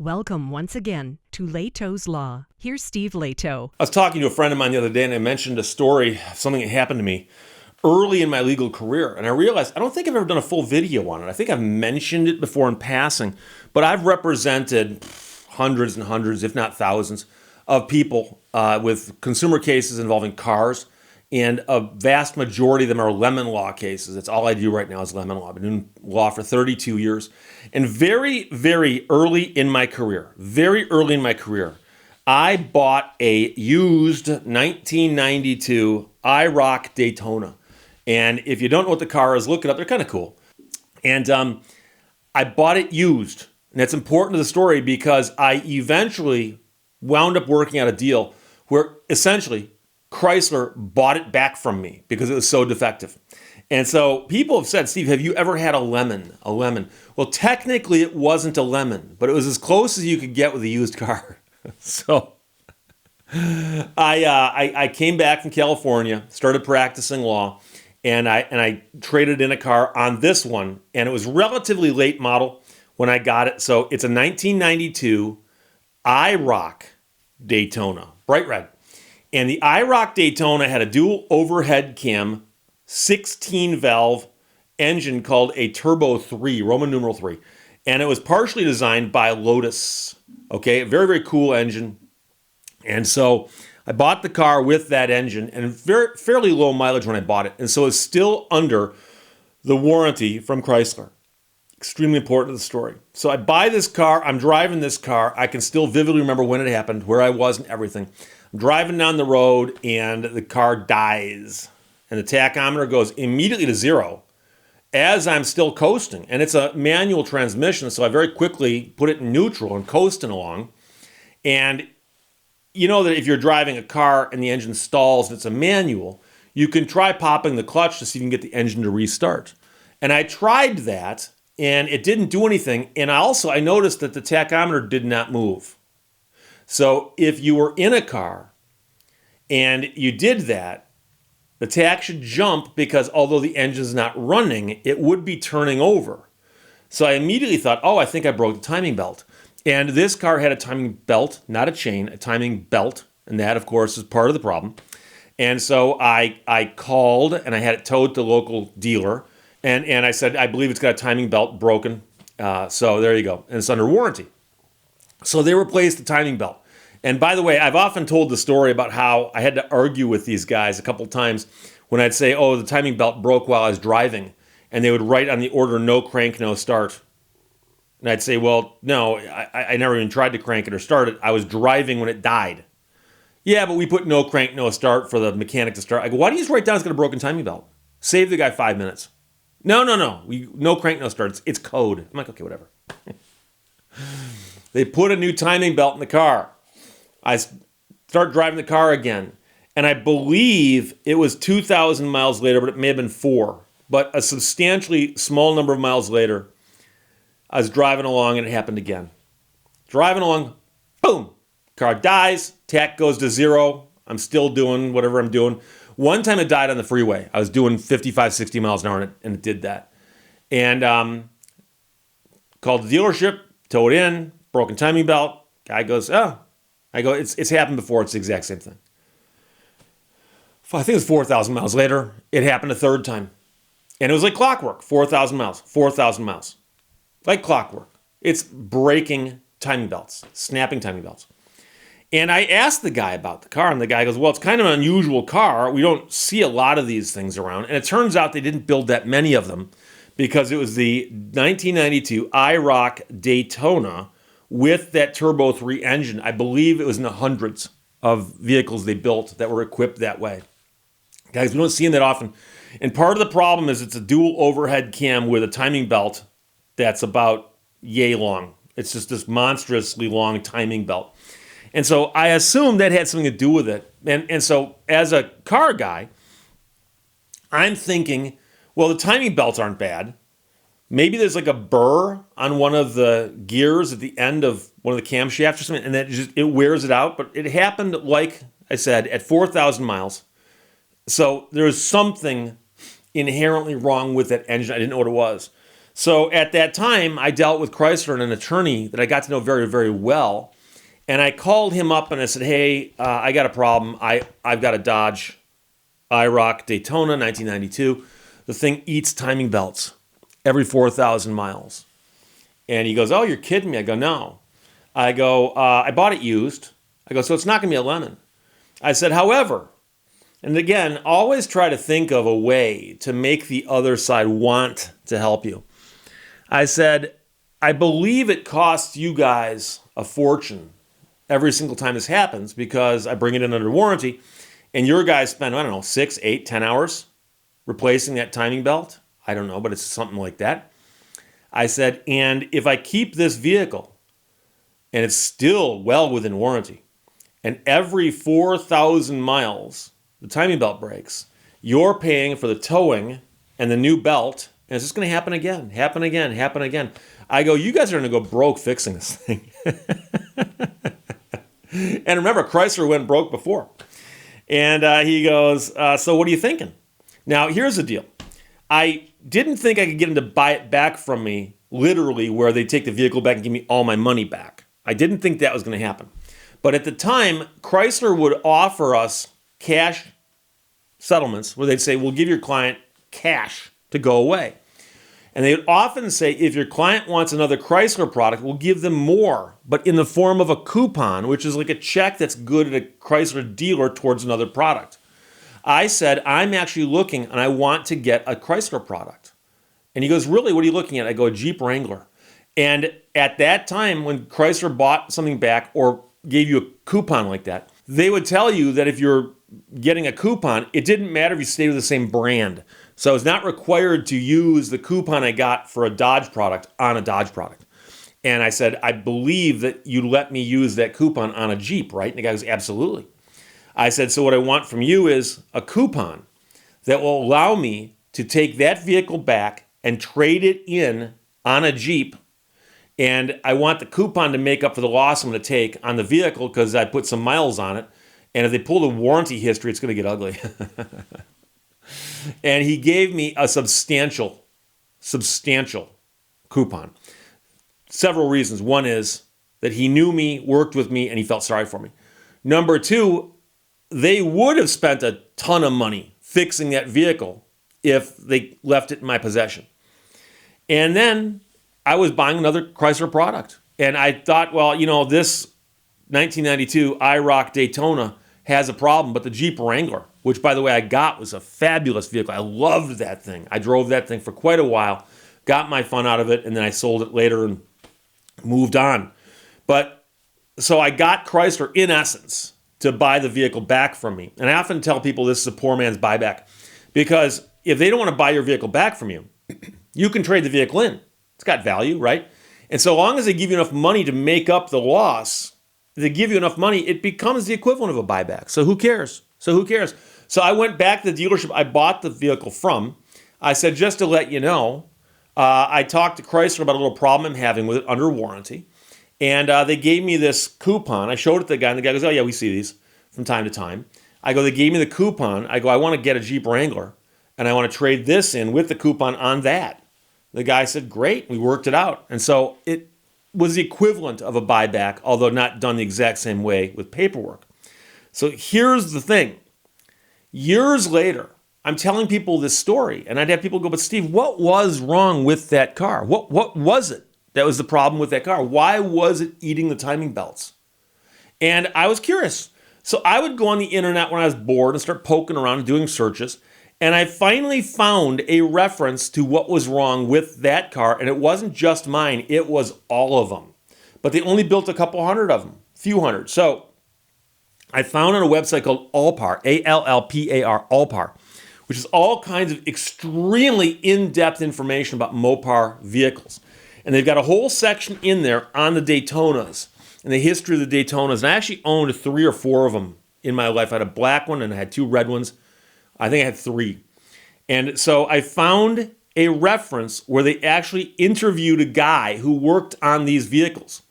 Welcome once again to Lehto's Law. Here's Steve Lehto. I was talking to a friend of mine the other day, and I mentioned a story of something that happened to me early in my legal career. And I realized I don't think I've ever done a full video on it. I think I've mentioned it before in passing, but I've represented hundreds and hundreds, if not thousands, of people with consumer cases involving cars. And a vast majority of them are lemon law cases. That's all I do right now is lemon law. I've been doing law for 32 years. And very, very early in my career, I bought a used 1992 IROC Daytona. And if you don't know what the car is, look it up. They're kind of cool. And I bought it used. And that's important to the story because I eventually wound up working out a deal where essentially Chrysler bought it back from me because it was so defective. And so people have said, Steve, have you ever had a lemon? Well, technically it wasn't a lemon, but it was as close as you could get with a used car. So I came back from California, started practicing law, and I traded in a car on this one, and it was relatively late model when I got it. So it's a 1992 IROC Daytona, bright red. And the IROC Daytona had a dual overhead cam, 16-valve engine called a Turbo 3, Roman numeral 3. And it was partially designed by Lotus. Okay, very, very cool engine. And so I bought the car with that engine and fairly low mileage when I bought it. And so it's still under the warranty from Chrysler. Extremely important to the story. So I buy this car. I'm driving this car. I can still vividly remember when it happened, where I was and everything. I'm driving down the road and the car dies. And the tachometer goes immediately to zero as I'm still coasting. And it's a manual transmission, so I very quickly put it in neutral and coasting along. And you know that if you're driving a car and the engine stalls and it's a manual, you can try popping the clutch to see if you can get the engine to restart. And I tried that, and it didn't do anything. And I noticed that the tachometer did not move. So if you were in a car and you did that, the tach should jump because although the engine's not running, it would be turning over. So I immediately thought, I think I broke the timing belt. And this car had a timing belt, not a chain, a timing belt. And that, of course, is part of the problem. And so I called and I had it towed to the local dealer. And I said, I believe it's got a timing belt broken. So there you go. And it's under warranty. So they replaced the timing belt. And by the way, I've often told the story about how I had to argue with these guys a couple of times when I'd say, the timing belt broke while I was driving. And they would write on the order, no crank, no start. And I'd say, well, no, I never even tried to crank it or start it. I was driving when it died. Yeah, but we put no crank, no start for the mechanic to start. I go, why do you just write down it's got a broken timing belt? Save the guy 5 minutes. No. No crank, no start. It's code. I'm like, okay, whatever. They put a new timing belt in the car. I start driving the car again. And I believe it was 2,000 miles later, but it may have been 4. But a substantially small number of miles later, I was driving along and it happened again. Driving along, boom, car dies, tach goes to zero. I'm still doing whatever I'm doing. One time it died on the freeway. I was doing 55, 60 miles an hour and it did that. And called the dealership, towed in, broken timing belt. Guy goes, I go, it's happened before. It's the exact same thing. I think it was 4,000 miles later. It happened a third time. And it was like clockwork, 4,000 miles. Like clockwork. It's breaking timing belts, snapping timing belts. And I asked the guy about the car, and the guy goes, well, it's kind of an unusual car. We don't see a lot of these things around. And it turns out they didn't build that many of them because it was the 1992 IROC Daytona with that Turbo 3 engine. I believe it was in the hundreds of vehicles they built that were equipped that way. Guys, we don't see them that often. And part of the problem is it's a dual overhead cam with a timing belt that's about yay long. It's just this monstrously long timing belt. And so I assume that had something to do with it. And so as a car guy, I'm thinking, well, the timing belts aren't bad. Maybe there's like a burr on one of the gears at the end of one of the camshafts or something, and it wears it out. But it happened, like I said, at 4,000 miles. So there was something inherently wrong with that engine. I didn't know what it was. So at that time, I dealt with Chrysler and an attorney that I got to know very, very well. And I called him up and I said, hey, I got a problem. I've got a Dodge IROC Daytona 1992. The thing eats timing belts every 4,000 miles. And he goes, oh, you're kidding me. I go, no. I go, I bought it used. I go, so it's not going to be a lemon. I said, however, and again, always try to think of a way to make the other side want to help you. I said, I believe it costs you guys a fortune every single time this happens because I bring it in under warranty and your guys spend, I don't know, 6, 8, 10 hours replacing that timing belt. I don't know, but it's something like that. I said, and if I keep this vehicle and it's still well within warranty and every 4,000 miles the timing belt breaks, you're paying for the towing and the new belt, and it's just going to happen again, happen again, happen again. I go, you guys are going to go broke fixing this thing. And remember, Chrysler went broke before. And he goes, so what are you thinking? Now, here's the deal. I didn't think I could get him to buy it back from me, literally, where they take the vehicle back and give me all my money back. I didn't think that was going to happen. But at the time, Chrysler would offer us cash settlements where they'd say, we'll give your client cash to go away. And they would often say, if your client wants another Chrysler product, we'll give them more, but in the form of a coupon, which is like a check that's good at a Chrysler dealer towards another product. I said, I'm actually looking and I want to get a Chrysler product. And he goes, really, what are you looking at? I go, a Jeep Wrangler. And at that time, when Chrysler bought something back or gave you a coupon like that, they would tell you that if you're getting a coupon, it didn't matter if you stayed with the same brand. So I was not required to use the coupon I got for a Dodge product on a Dodge product. And I said, I believe that you let me use that coupon on a Jeep, right? And the guy goes, absolutely. I said, so what I want from you is a coupon that will allow me to take that vehicle back and trade it in on a Jeep. And I want the coupon to make up for the loss I'm going to take on the vehicle because I put some miles on it. And if they pull the warranty history, it's going to get ugly. And he gave me a substantial coupon. Several reasons. One is that he knew me, worked with me, and he felt sorry for me. Number two, they would have spent a ton of money fixing that vehicle if they left it in my possession. And then I was buying another Chrysler product. And I thought, well, this 1992 IROC Daytona has a problem, but the Jeep Wrangler, which, by the way, I got, was a fabulous vehicle. I loved that thing. I drove that thing for quite a while, got my fun out of it, and then I sold it later and moved on. But so I got Chrysler, in essence, to buy the vehicle back from me. And I often tell people this is a poor man's buyback, because if they don't want to buy your vehicle back from you, you can trade the vehicle in. It's got value, right? And so long as they give you enough money to make up the loss, they give you enough money, it becomes the equivalent of a buyback. So who cares? So I went back to the dealership I bought the vehicle from. I said, just to let you know, I talked to Chrysler about a little problem I'm having with it under warranty. And they gave me this coupon. I showed it to the guy, and the guy goes, oh, yeah, we see these from time to time. I go, they gave me the coupon. I go, I want to get a Jeep Wrangler, and I want to trade this in with the coupon on that. The guy said, great. We worked it out. And so it was the equivalent of a buyback, although not done the exact same way with paperwork. So here's the thing. Years later, I'm telling people this story, and I'd have people go, but Steve, what was wrong with that car? What was it that was the problem with that car? Why was it eating the timing belts? And I was curious. So I would go on the internet when I was bored and start poking around and doing searches, and I finally found a reference to what was wrong with that car, and it wasn't just mine, it was all of them. But they only built a couple hundred of them, few hundred. So I found on a website called Allpar, A-L-L-P-A-R, Allpar, which is all kinds of extremely in-depth information about Mopar vehicles. And they've got a whole section in there on the Daytonas and the history of the Daytonas. And I actually owned 3 or 4 of them in my life. I had a black one and I had 2 red ones. I think I had 3. And so I found a reference where they actually interviewed a guy who worked on these vehicles.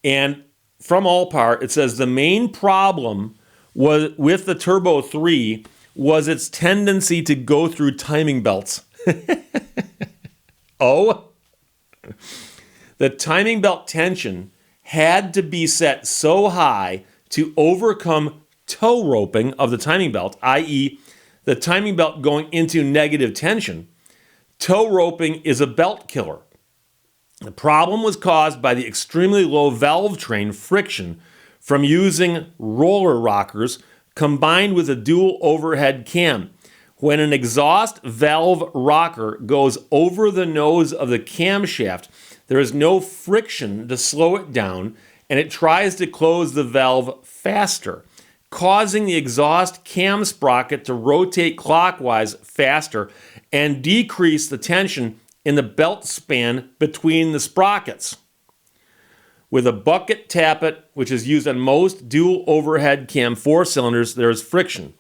And from Allpar, it says the main problem was with the Turbo 3 was its tendency to go through timing belts. Oh, The timing belt tension had to be set so high to overcome toe roping of the timing belt, i.e., the timing belt going into negative tension. Toe roping is a belt killer. The problem was caused by the extremely low valve train friction from using roller rockers combined with a dual overhead cam. When an exhaust valve rocker goes over the nose of the camshaft, there is no friction to slow it down, and it tries to close the valve faster, causing the exhaust cam sprocket to rotate clockwise faster and decrease the tension in the belt span between the sprockets. With a bucket tappet, which is used on most dual overhead cam 4-cylinders, there is friction.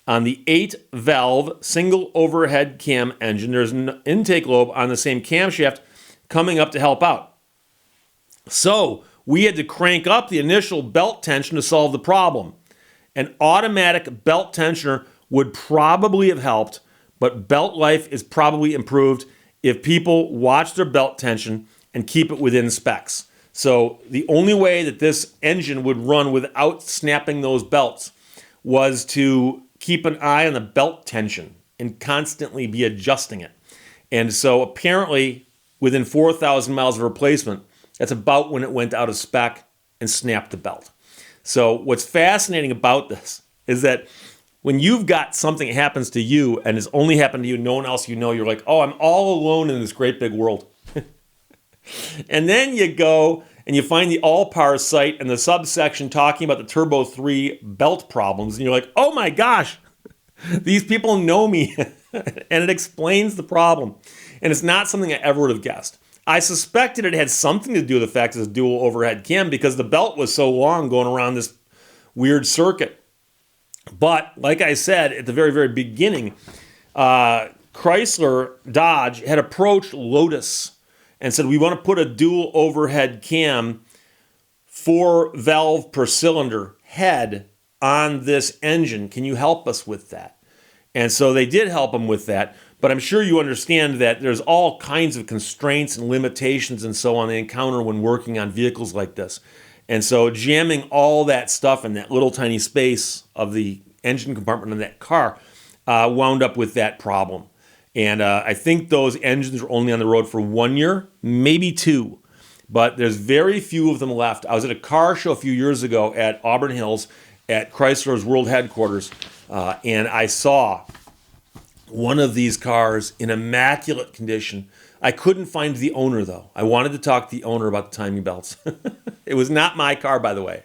On the 8-valve single overhead cam engine, there's an intake lobe on the same camshaft coming up to help out. So we had to crank up the initial belt tension to solve the problem. An automatic belt tensioner would probably have helped, but belt life is probably improved if people watch their belt tension and keep it within specs. So the only way that this engine would run without snapping those belts was to keep an eye on the belt tension and constantly be adjusting it. And so apparently within 4,000 miles of replacement, that's about when it went out of spec and snapped the belt. So what's fascinating about this is that when you've got something that happens to you and has only happened to you, no one else you know, you're like, oh, I'm all alone in this great big world. And then you go and you find the All-Par site and the subsection talking about the Turbo 3 belt problems, and you're like, oh my gosh, these people know me. And it explains the problem. And it's not something I ever would have guessed. I suspected it had something to do with the fact it's a dual overhead cam because the belt was so long going around this weird circuit. But like I said at the very, very beginning, Chrysler Dodge had approached Lotus and said, we want to put a dual overhead cam 4-valve per cylinder head on this engine. Can you help us with that? And so they did help them with that. But I'm sure you understand that there's all kinds of constraints and limitations and so on they encounter when working on vehicles like this. And so jamming all that stuff in that little tiny space of the engine compartment in that car wound up with that problem. And I think those engines were only on the road for 1 year, maybe 2. But there's very few of them left. I was at a car show a few years ago at Auburn Hills at Chrysler's world headquarters, and I saw one of these cars in immaculate condition. I couldn't find the owner, though. I wanted to talk to the owner about the timing belts. It was not my car, by the way.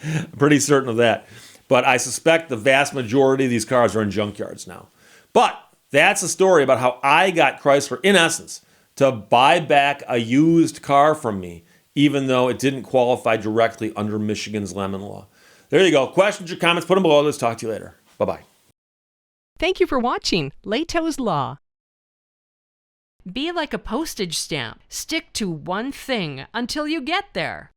I'm pretty certain of that. But I suspect the vast majority of these cars are in junkyards now. But that's a story about how I got Chrysler, in essence, to buy back a used car from me, even though it didn't qualify directly under Michigan's lemon law. There you go. Questions or comments, put them below. Let's talk to you later. Bye-bye. Thank you for watching Lehto's Law. Be like a postage stamp. Stick to one thing until you get there.